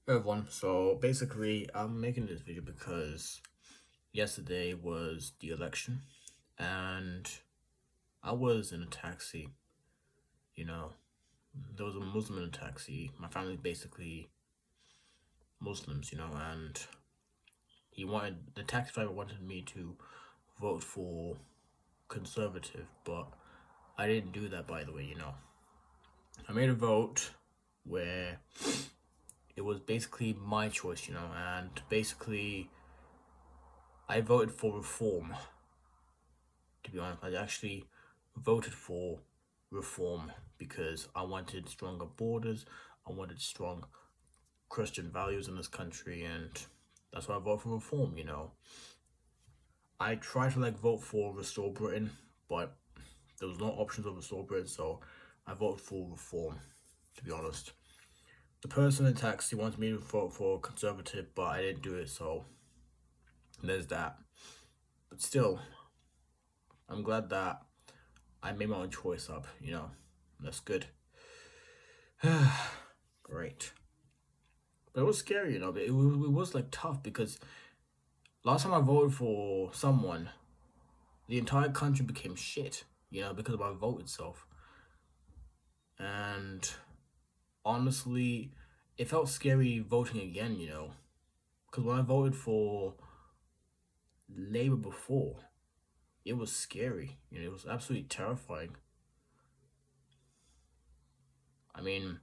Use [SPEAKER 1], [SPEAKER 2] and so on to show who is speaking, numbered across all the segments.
[SPEAKER 1] Hey everyone, so basically, I'm making this video because yesterday was the election and I was in a taxi. You know, there was a Muslim in a taxi. My family's basically Muslims, and the taxi driver wanted me to vote for conservative, but I didn't do that, by the way. I made a vote where it was basically my choice, and basically I voted for reform. To be honest, I actually voted for reform because I wanted stronger borders, I wanted strong Christian values in this country, and that's why I voted for reform. I tried to vote for Restore Britain, but there was no options of Restore Britain, so I voted for reform, to be honest. The person in taxi wanted me to vote for conservative, but I didn't do it, so there's that. But still, I'm glad that I made my own choice up. That's good. Great. But it was scary. But it was tough because last time I voted for someone, the entire country became shit, because of my vote itself. And honestly, it felt scary voting again. Because when I voted for Labour before, it was scary. It was absolutely terrifying. I mean,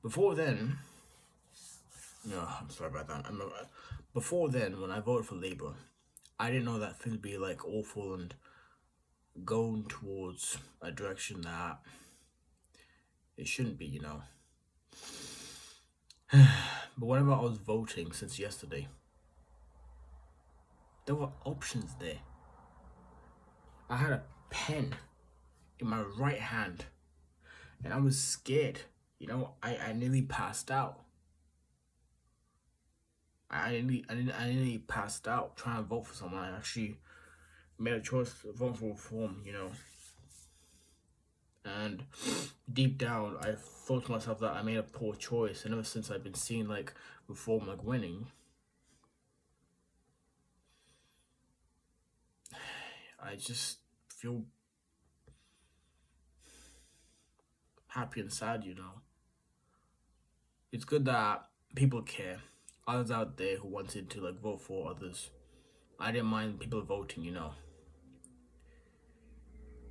[SPEAKER 1] before then, no, I'm sorry about that. Before then, when I voted for Labour, I didn't know that things would be awful and going towards a direction that it shouldn't be. But whenever I was voting since yesterday, there were options there. I had a pen in my right hand and I was scared. I nearly passed out. I nearly passed out trying to vote for someone. I actually made a choice to vote for reform. And deep down, I thought to myself that I made a poor choice. And ever since I've been seeing reform winning, I just feel happy and sad. It's good that people care. Others out there who wanted to vote for others. I didn't mind people voting.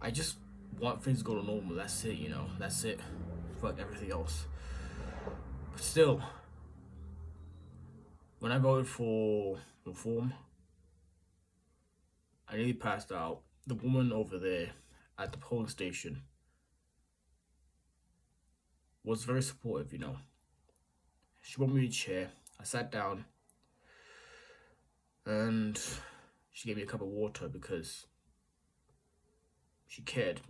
[SPEAKER 1] I just want things to go to normal. That's it. That's it. Fuck everything else. But still, when I voted for reform, I nearly passed out. The woman over there at the polling station was very supportive. She brought me a chair. I sat down and she gave me a cup of water because she cared.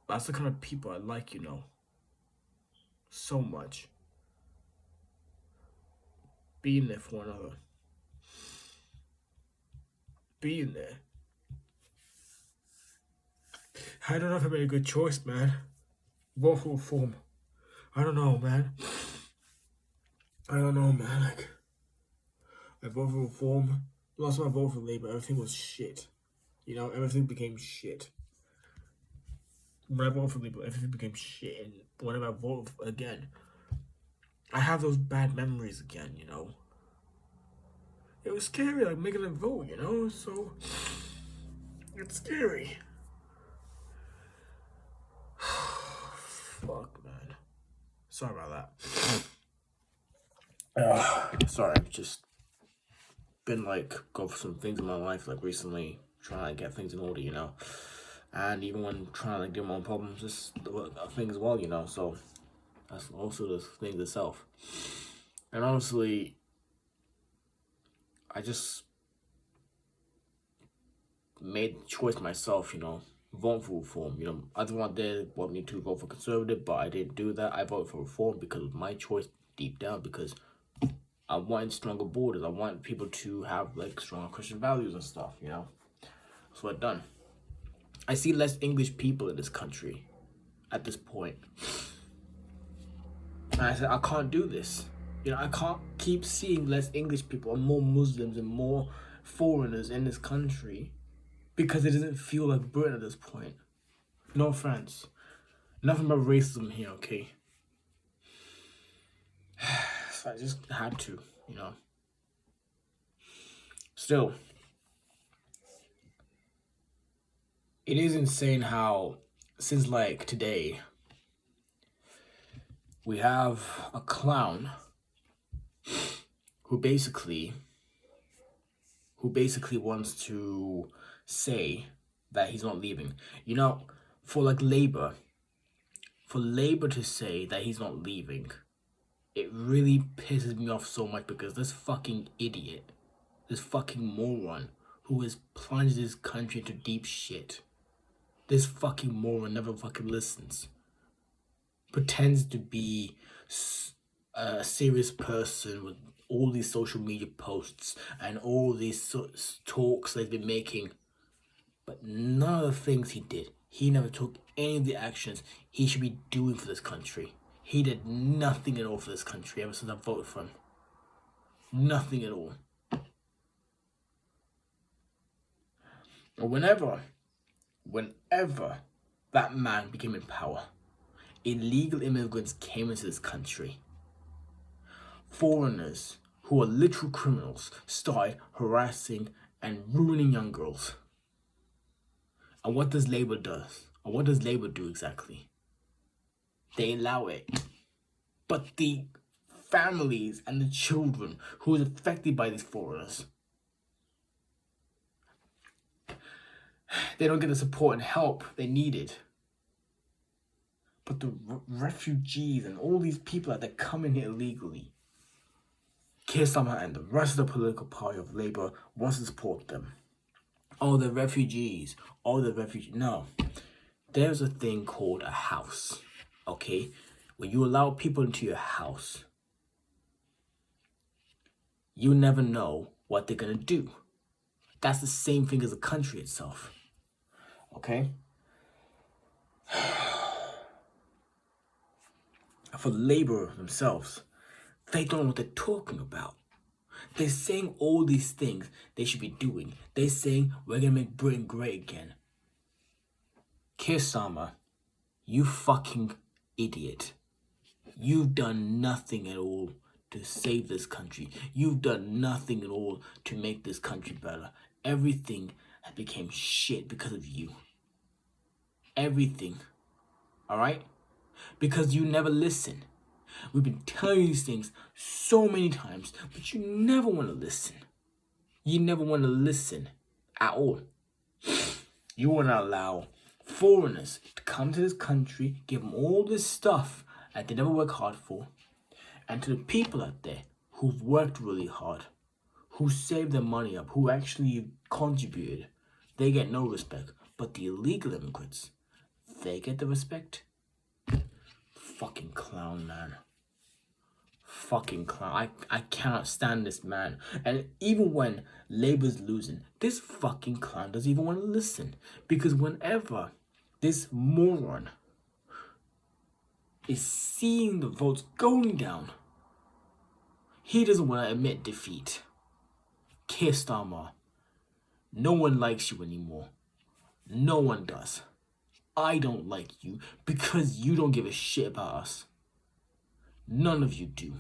[SPEAKER 1] That's the kind of people I like, so much. Being there for one another. Being there. I don't know if I made a good choice, man. Vote for reform. I don't know, man. I don't know, man. I voted for reform. Last time I voted for Labour, everything was shit. Everything became shit. When I voted for Labour, everything became shit. And whenever I vote again, I have those bad memories again. It was scary, making a vote, so it's scary. Fuck, man. Sorry about that. Sorry, I've just been going for some things in my life recently, trying to get things in order. And even when trying to get my own problems, just a thing as well. So that's also the thing itself. And honestly, I just made the choice myself, vote for reform. Everyone there want me to vote for conservative, but I didn't do that. I voted for reform because it was my choice deep down, because I want stronger borders. I want people to have stronger Christian values and stuff. That's what I've done. I see less English people in this country at this point. And I said, I can't do this. I can't keep seeing less English people and more Muslims and more foreigners in this country because it doesn't feel like Britain at this point. No offense. Nothing but racism here, okay? So I just had to. Still, it is insane how, since like today, we have a clown who basically wants to say that he's not leaving. For like for Labour to say that he's not leaving, it really pisses me off so much because this fucking idiot, this fucking moron who has plunged this country into deep shit, this fucking moron never fucking listens. Pretends to be a serious person with all these social media posts and all these talks they've been making. But none of the things he did, he never took any of the actions he should be doing for this country. He did nothing at all for this country ever since I voted for him. Nothing at all. Whenever that man became in power, illegal immigrants came into this country. Foreigners who are literal criminals started harassing and ruining young girls. And what does Labour do? Or what does Labour do exactly? They allow it. But the families and the children who are affected by these foreigners, they don't get the support and help they needed. But the refugees and all these people that come in here illegally, Keir Starmer and the rest of the political party of Labour wants to support them. Oh, the refugees. No. There's a thing called a house, okay? When you allow people into your house, you never know what they're gonna do. That's the same thing as the country itself, okay? For Labour themselves, they don't know what they're talking about. They're saying all these things they should be doing. They're saying we're gonna make Britain great again. Keir Starmer, you fucking idiot. You've done nothing at all to save this country. You've done nothing at all to make this country better. Everything has become shit because of you. Everything. Alright? Because you never listen. We've been telling you these things so many times, but you never want to listen. You never want to listen at all. You want to allow foreigners to come to this country, give them all this stuff that they never work hard for, and to the people out there who've worked really hard, who saved their money up, who actually contributed, they get no respect. But the illegal immigrants, they get the respect. Fucking clown, man. Fucking clown. I cannot stand this man. And even when Labour's losing, this fucking clown doesn't even want to listen. Because whenever this moron is seeing the votes going down, he doesn't want to admit defeat. Keir Starmer, no one likes you anymore. No one does. I don't like you because you don't give a shit about us. None of you do.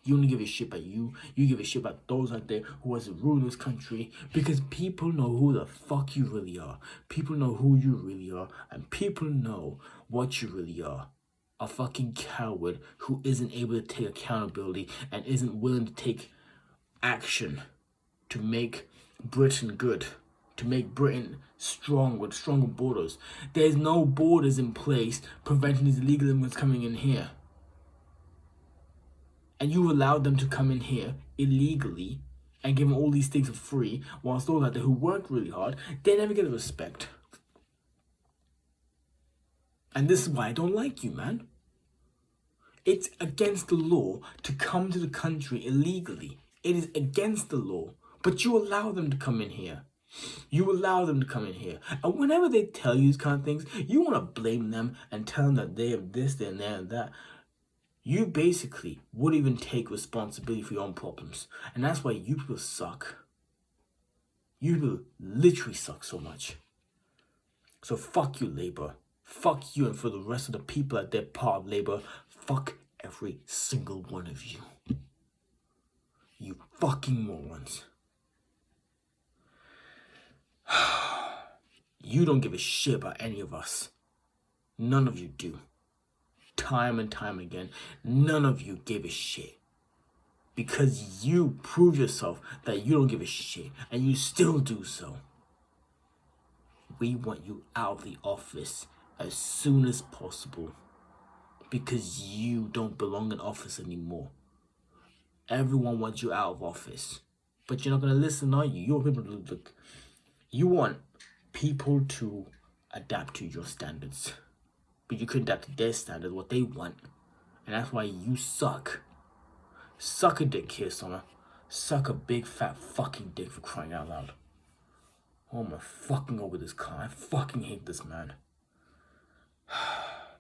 [SPEAKER 1] You only give a shit about you. You give a shit about those out there who wants to rule this country because people know who the fuck you really are. People know who you really are. And people know what you really are. A fucking coward who isn't able to take accountability and isn't willing to take action to make Britain good. To make Britain strong with stronger borders. There's no borders in place preventing these illegal immigrants coming in here. And you allowed them to come in here illegally and give them all these things for free, whilst those out there who work really hard, they never get the respect. And this is why I don't like you, man. It's against the law to come to the country illegally. It is against the law, but you allow them to come in here. You allow them to come in here. And whenever they tell you these kind of things, you want to blame them and tell them that they have this, they and that and that. You basically wouldn't even take responsibility for your own problems. And that's why you people suck. You people literally suck so much. So fuck you, Labour. Fuck you, and for the rest of the people that they're part of Labour, fuck every single one of you. You fucking morons. You don't give a shit about any of us. None of you do. Time and time again, none of you gave a shit. Because you prove yourself that you don't give a shit, and you still do so. We want you out of the office as soon as possible. Because you don't belong in office anymore. Everyone wants you out of office. But you're not going to listen, are you? You want people to look. You want people to adapt to your standards. But you couldn't adapt to their standards, what they want. And that's why you suck. Suck a dick, Keir Starmer. Suck a big fat fucking dick, for crying out loud. Oh my fucking over this car. I fucking hate this man.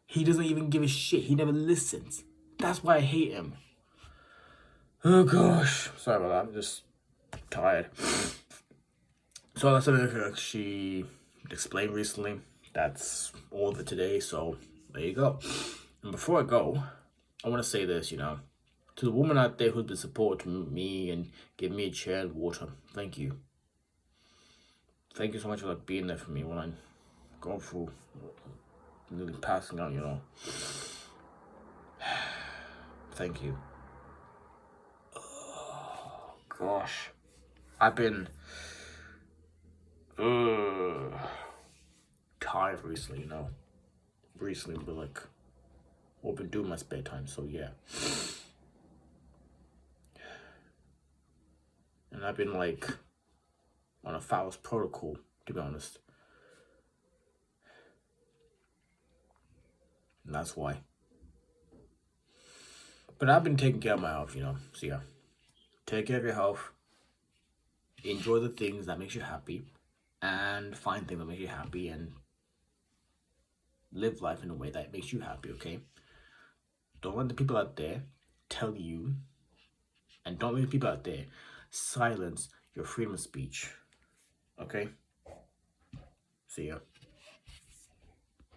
[SPEAKER 1] He doesn't even give a shit. He never listens. That's why I hate him. Oh gosh. Sorry about that. I'm just tired. So that's something she explained recently. That's all of it today. So there you go. And before I go, I want to say this, to the woman out there who's been supporting me and giving me a chair and water. Thank you. Thank you so much for being there for me when I'm going through nearly passing out, Thank you. Oh, gosh. I've been tired recently, Recently, but I've been doing my spare time, so yeah. And I've been on a fast protocol, to be honest. And that's why. But I've been taking care of my health, So yeah. Take care of your health. Enjoy the things that makes you happy. And find things that make you happy. And live life in a way that makes you happy, okay? Don't let the people out there tell you. And don't let the people out there silence your freedom of speech. Okay? See ya.